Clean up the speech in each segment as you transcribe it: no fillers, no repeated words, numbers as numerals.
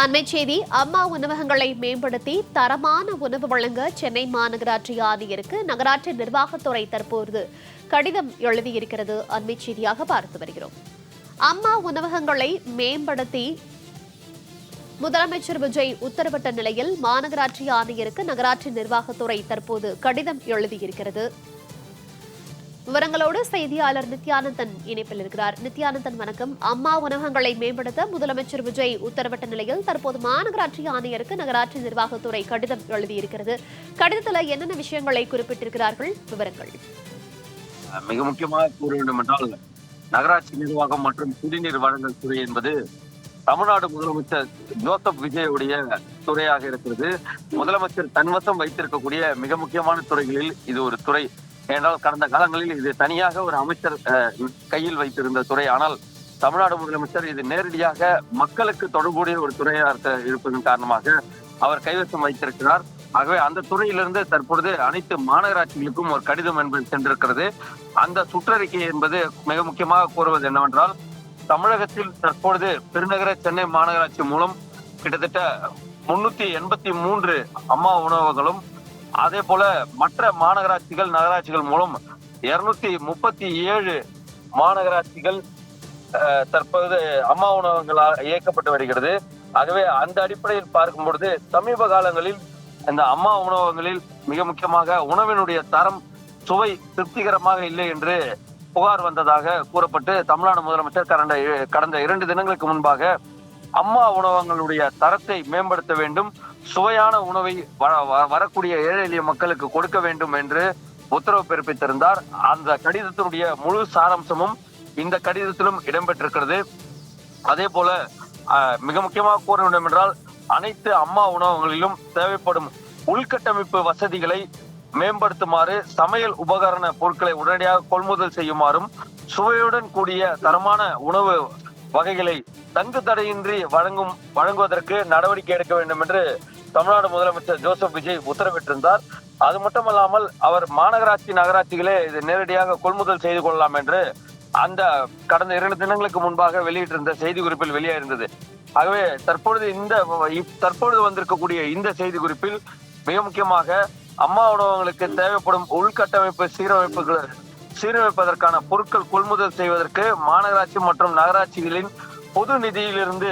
அண்மை செய்தி. அம்மா உணவகங்களை மேம்படுத்தி தரமான உணவு வழங்க சென்னை மாநகராட்சி ஆணையருக்கு நகராட்சி நிர்வாகத்துறை தற்போது கடிதம் எழுதியிருக்கிறது. அண்மை செய்தியாக பார்த்து வருகிறோம். அம்மா உணவகங்களை மேம்படுத்தி முதலமைச்சர் விஜய் உத்தரவிட்ட நிலையில் மாநகராட்சி ஆணையருக்கு நகராட்சி நிர்வாகத்துறை தற்போது கடிதம் எழுதியிருக்கிறது. விவரங்களோடு செய்தியாளர் நித்யானந்தன் இணைப்பில் இருக்கிறார். நித்யானந்தன், வணக்கம். அம்மா உணவகங்களை மேம்படுத்த முதலமைச்சர் விஜய் உத்தரவிட்ட நிலையில் தற்போது மாநகராட்சி ஆணையருக்கு நகராட்சி நிர்வாகத்துறை கடிதம் எழுதியிருக்கிறது. கடிதத்தில் என்னென்ன விஷயங்களை குறிப்பிட்டிருக்கிறார்கள்? விவரங்கள். மிக முக்கியமாக கூற வேண்டும் என்றால், நகராட்சி நிர்வாகம் மற்றும் குடிநீர் வழங்கல் துறை என்பது தமிழ்நாடு முதலமைச்சர் ஜோசப் விஜயுடைய துறையாக இருக்கிறது. முதலமைச்சர் தன்வசம் வைத்திருக்கக்கூடிய மிக முக்கியமான துறைகளில் இது ஒரு துறை. ஏனென்றால் கடந்த காலங்களில் இது தனியாக ஒரு அமைச்சர் கையில் வைத்திருந்த துறை. ஆனால் தமிழ்நாடு முதலமைச்சர் இது நேரடியாக மக்களுக்கு தொடர்புடைய ஒரு துறையாக இருப்பதன் காரணமாக அவர் கைவசம் வைத்திருக்கிறார். ஆகவே அந்த துறையிலிருந்து தற்பொழுது அனைத்து மாநகராட்சிகளுக்கும் ஒரு கடிதம் என்பது சென்றிருக்கிறது. அந்த சுற்றறிக்கை என்பது மிக முக்கியமாக கூறுவது என்னவென்றால், தமிழகத்தில் தற்பொழுது பெருநகர சென்னை மாநகராட்சி மூலம் கிட்டத்தட்ட 383 அம்மா உணவகங்களும், அதே போல மற்ற மாநகராட்சிகள் நகராட்சிகள் மூலம் 237 மாநகராட்சிகள் தற்போது அம்மா உணவகங்களால் இயக்கப்பட்டு வருகிறது. ஆகவே அந்த அடிப்படையில் பார்க்கும் பொழுது சமீப காலங்களில் இந்த அம்மா உணவகங்களில் மிக முக்கியமாக உணவினுடைய தரம், சுவை திருப்திகரமாக இல்லை என்று புகார் வந்ததாக கூறப்பட்டு தமிழ்நாடு முதலமைச்சர் கடந்த 2 தினங்களுக்கு முன்பாக அம்மா உணவகங்களுடைய தரத்தை மேம்படுத்த வேண்டும், சுவையான உணவை வரக்கூடிய ஏழை எளிய மக்களுக்கு கொடுக்க வேண்டும் என்று உத்தரவு பிறப்பித்திருந்தார். அந்த கடிதத்தினுடைய முழு சாராம்சமும் இந்த கடிதத்திலும் இடம்பெற்றிருக்கிறது. அதே போல மிக முக்கியமாக கூற வேண்டும் என்றால், அனைத்து அம்மா உணவகங்களிலும் தேவைப்படும் உள்கட்டமைப்பு வசதிகளை மேம்படுத்துமாறு, சமையல் உபகரண பொருட்களை உடனடியாக கொள்முதல் செய்யுமாறும், சுவையுடன் கூடிய தரமான உணவு வகைகளை தங்கு தடையின்றி வழங்குவதற்கு நடவடிக்கை எடுக்க வேண்டும் என்று தமிழ்நாடு முதலமைச்சர் ஜோசப் விஜய் உத்தரவிட்டிருந்தார். அது மட்டுமல்லாமல் அவர் மாநகராட்சி நகராட்சிகளே இது நேரடியாக கொள்முதல் செய்து கொள்ளலாம் என்று அந்த கடந்த 2 தினங்களுக்கு முன்பாக வெளியிட்டிருந்த செய்தி குறிப்பில் வெளியாயிருந்தது. ஆகவே தற்பொழுது வந்திருக்கக்கூடிய இந்த செய்தி குறிப்பில் மிக முக்கியமாக அம்மா உணவகங்களுக்கு தேவைப்படும் உள்கட்டமைப்பு சீரமைப்பதற்கான பொருட்கள் கொள்முதல் செய்வதற்கு மாநகராட்சி மற்றும் நகராட்சிகளின் பொது நிதியிலிருந்து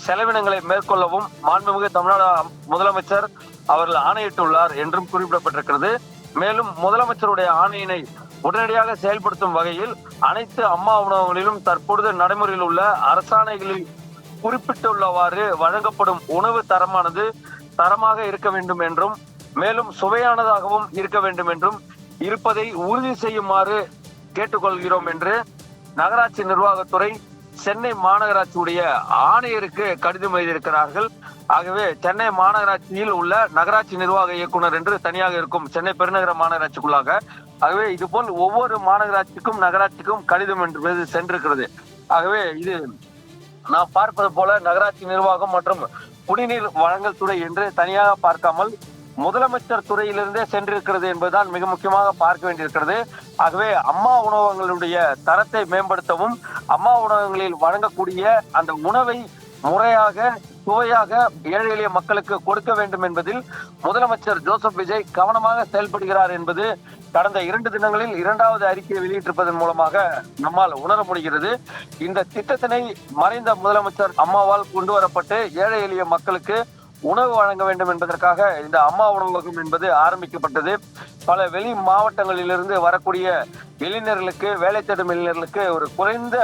செலவினங்களை மேற்கொள்ளவும் மாண்புமிகு தமிழ்நாடு முதலமைச்சர் அவர்கள் ஆணையிட்டுள்ளார் என்றும் குறிப்பிடப்பட்டிருக்கிறது. மேலும் முதலமைச்சருடைய ஆணையினை உடனடியாக செயல்படுத்தும் வகையில் அனைத்து அம்மா உணவகங்களிலும் தற்பொழுது நடைமுறையில் உள்ள அரசாணைகளில் குறிப்பிட்டுள்ளவாறு வழங்கப்படும் உணவு தரமானது தரமாக இருக்க வேண்டும் என்றும், மேலும் சுவையானதாகவும் இருக்க வேண்டும் என்றும் இருப்பதை உறுதி செய்யுமாறு கேட்டுக்கொள்கிறோம் என்று நகராட்சி நிர்வாகத்துறை சென்னை மாநகராட்சியுடைய ஆணையருக்கு கடிதம் எழுதியிருக்கிறார்கள். ஆகவே சென்னை மாநகராட்சியில் உள்ள நகராட்சி நிர்வாக இயக்குனர் என்று தனியாக இருக்கும் சென்னை பெருநகர மாநகராட்சிக்குள்ளாக. ஆகவே இதுபோல் ஒவ்வொரு மாநகராட்சிக்கும் நகராட்சிக்கும் கடிதம் என்பது சென்றிருக்கிறது. ஆகவே இது நாம் பார்ப்பது போல நகராட்சி நிர்வாகம் மற்றும் குடிநீர் வழங்கல் துறை என்று தனியாக பார்க்காமல் முதலமைச்சர் துறையிலிருந்தே சென்றிருக்கிறது என்பதுதான் மிக முக்கியமாக பார்க்க வேண்டியிருக்கிறது. ஆகவே அம்மா உணவகங்களுடைய தரத்தை மேம்படுத்தவும், அம்மா உணவகங்களில் வழங்கக்கூடிய அந்த உணவை முறையாக சுவையாக ஏழை எளிய மக்களுக்கு கொடுக்க வேண்டும் என்பதில் முதலமைச்சர் ஜோசப் விஜய் கவனமாக செயல்படுகிறார் என்பது கடந்த 2 தினங்களில் 2வது அறிக்கையை வெளியிட்டிருப்பதன் மூலமாக நம்மால் உணர முடிகிறது. இந்த திட்டத்தினை மறைந்த முதலமைச்சர் அம்மாவால் கொண்டு வரப்பட்டு ஏழை எளிய மக்களுக்கு உணவு வழங்க வேண்டும் என்பதற்காக இந்த அம்மா உணவகம் என்பது ஆரம்பிக்கப்பட்டது. பல வெளி மாவட்டங்களிலிருந்து வரக்கூடிய இளைஞர்களுக்கு, வேலை தேடும் இளைஞர்களுக்கு ஒரு குறைந்த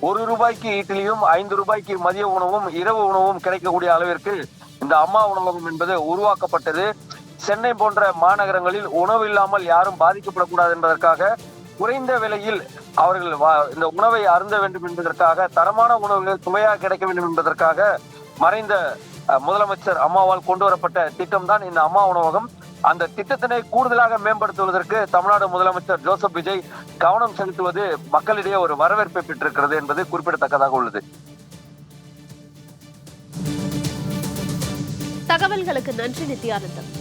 1 ரூபாய்க்கு இட்லியும் 5 ரூபாய்க்கு மதிய உணவும் இரவு உணவும் கிடைக்கக்கூடிய அளவிற்கு இந்த அம்மா உணவகம் என்பது உருவாக்கப்பட்டது. சென்னை போன்ற மாநகரங்களில் உணவு இல்லாமல் யாரும் பாதிக்கப்படக்கூடாது என்பதற்காக குறைந்த விலையில் அவர்கள் இந்த உணவை அருந்த வேண்டும் என்பதற்காக, தரமான உணவுகள் சுவையாக கிடைக்க வேண்டும் என்பதற்காக மறைந்த முதலமைச்சர் அம்மாவால் கொண்டு வரப்பட்ட திட்டம் தான் இந்த அம்மா உணவகம். அந்த திட்டத்தினை கூடுதலாக மேம்படுத்துவதற்கு தமிழ்நாடு முதலமைச்சர் ஜோசப் விஜய் கவனம் செலுத்துவது மக்களிடையே ஒரு வரவேற்பை பெற்றிருக்கிறது என்பது குறிப்பிடத்தக்கதாக உள்ளது. தகவல்களுக்கு நன்றி நித்யானந்தம்.